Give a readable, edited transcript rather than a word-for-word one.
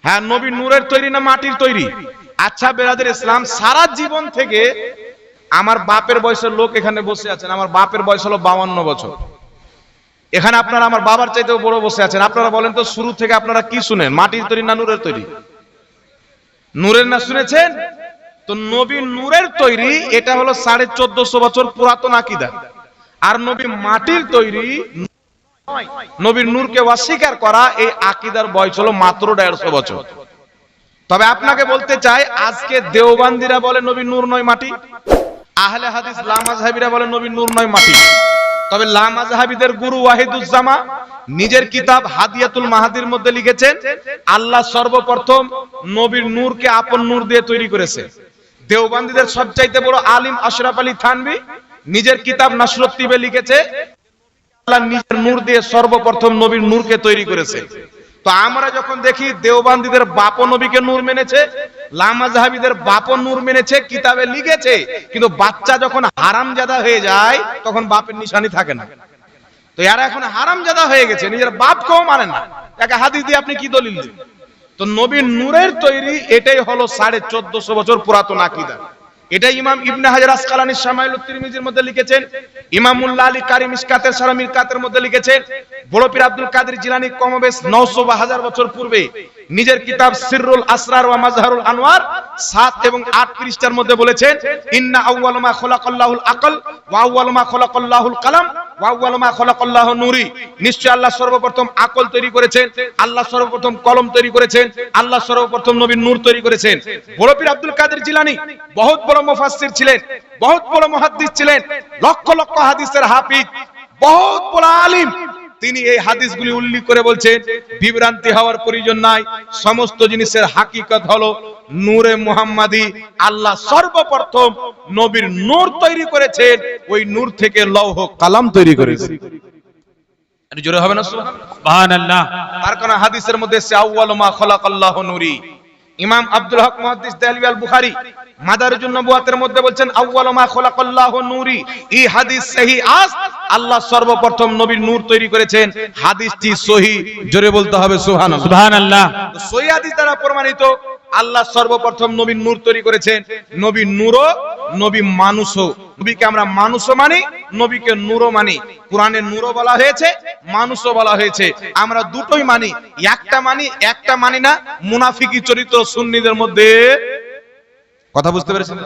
হ্যাঁ, নবী নূরের তৈরি না মাটির তৈরি? আচ্ছা বেরাদের ইসলাম, সারা জীবন থেকে আমার বাপের বয়সের লোক এখানে বসে আছেন, আমার বাপের বয়স হলো 52 বছর। এখানে আপনারা আমার বাবার চাইতেও বড় বসে আছেন। আপনারা বলেন তো, শুরু থেকে আপনারা কি শুনেন, মাটির তৈরি না নূরের তৈরি? নূরের না শুনেছেন? তো নবী নূরের তৈরি, এটা হলো 1450 বছর পুরাতন আকীদা। আর নবী মাটির তৈরি, নবীর নূরকে অস্বীকার করা, এই আকীদার বয়স হলো মাত্র 150 বছর। তবে আপনাকে বলতে চাই, আজকে দেওবান্দিরা বলে নবী নূর নয় মাটি, আহলে হাদিস লামাযহাবীরা বলে নবী নূর নয় মাটি। তবে লামাযহাবীদের গুরু ওয়াহিদুজ্জামা নিজের কিতাব হাদিয়াতুল মাহাদির মধ্যে লিখেছেন, আল্লাহ সর্বপ্রথম নবীর নূরকে আপন নূর দিয়ে তৈরি করেছে। দেওবান্দিদের সবচাইতে বড় আলিম আশরাফ আলী থানভী নিজের কিতাব নাসরুত তিবে লিখেছে, আল্লাহ নিজের নূর দিয়ে সর্বপ্রথম নবীর নূরকে তৈরি করেছে। তো আমরা যখন দেখি দেওবান্দিদের বাপ নবীকে নূর মেনেছে, লামাযহাবীদের বাপ নূর মেনেছে, কিতাবে লিখেছে, কিন্তু বাচ্চা যখন হারামজাদা হয়ে যায় তখন বাপের নিশানি থাকে না। তো এরা এখন হারামজাদা হয়ে গেছে, নিজের বাপকেও মানে না। একা হাদিস দিয়ে আপনি কি দলিল দিবেন? তো নবীর নূরের তৈরি, এটাই হলো 1450 বছর পুরাতন আকীদা। এটা ইমাম ইবনে হাজার আসকালানী শামাইলুত তিরমিজির মধ্যে লিখেছেন, ইমাম মুল্লা আলী কারি মিশকাতের সারা মিরকাতের মধ্যে লিখেছেন, বড় পীর আব্দুল কাদের জিলানী কমবেশ 900 বা 1000 বছর পূর্বে নিজের কিতাব সিররুল আসরার ওয়া মাজহারুল আনওয়ার 7 এবং 8 পৃষ্ঠার মধ্যে বলেছেন, ইন্না আউয়ালু মা খালাকাল্লাহুল আকল ওয়া আউয়ালু মা খালাকাল্লাহুল কালাম ওয়া আউয়ালু মা খালাকাল্লাহু নূরি। নিশ্চয় আল্লাহ সর্বপ্রথম আকল তৈরি করেছেন, আল্লাহ সর্বপ্রথম কলম তৈরি করেছেন, আল্লাহ সর্বপ্রথম নবীর নূর তৈরি করেছেন। বড় পীর আব্দুল কাদের জিলানী বহুত বড় মুফাসসির ছিলেন, বহুত বড় মুহাদ্দিস ছিলেন, লক্ষ লক্ষ হাদিসের হাফিজ, বহুত বড় আলিম। তিনি এই হাদিসগুলি উল্লেখ করে বলছেন, বিভ্রান্তি হওয়ার প্রয়োজন নাই, সমস্ত জিনিসের হাকিকত হলো নূরে মুহাম্মাদি। আল্লাহ সর্বপ্রথম নবীর নূর তৈরি করেছেন, ওই নূর থেকে লৌহ কালাম তৈরি করেছেন। আরে জোরে হবে না সুবহানাল্লাহ? তার কারণে হাদিসের মধ্যে এসেছে আউয়ালু মা খালাকাল্লাহু নূরি। ইমাম আব্দুল হক মুহাদ্দিস দেহলভী আল বুখারী মাদারিজুন নবুওয়াতের মধ্যে বলছেন, আউয়ালু মা খালাকাল্লাহু নূরি। এই হাদিস সহিহ আস, আল্লাহ সর্বপ্রথম নবীর নূর তৈরি করেছেন। হাদিসটি সহিহ, জোরে বলতে হবে সুবহানাল্লাহ। সুবহানাল্লাহ। সহিহ হাদিস দ্বারা প্রমাণিত আল্লাহ সর্বপ্রথম নবীর নূর তৈরি করেছেন। নবী নূরও, নবী মানুষও। নবীকে আমরা মানুষও মানি, নবীকে নূরও মানি। কোরআনে নূরও বলা হয়েছে, মানুষও বলা হয়েছে। আমরা দুটোই মানি, একটা মানি না। মুনাফিকি চরিত্র সুন্নিদের মধ্যে, কথা বুঝতে পেরেছেন?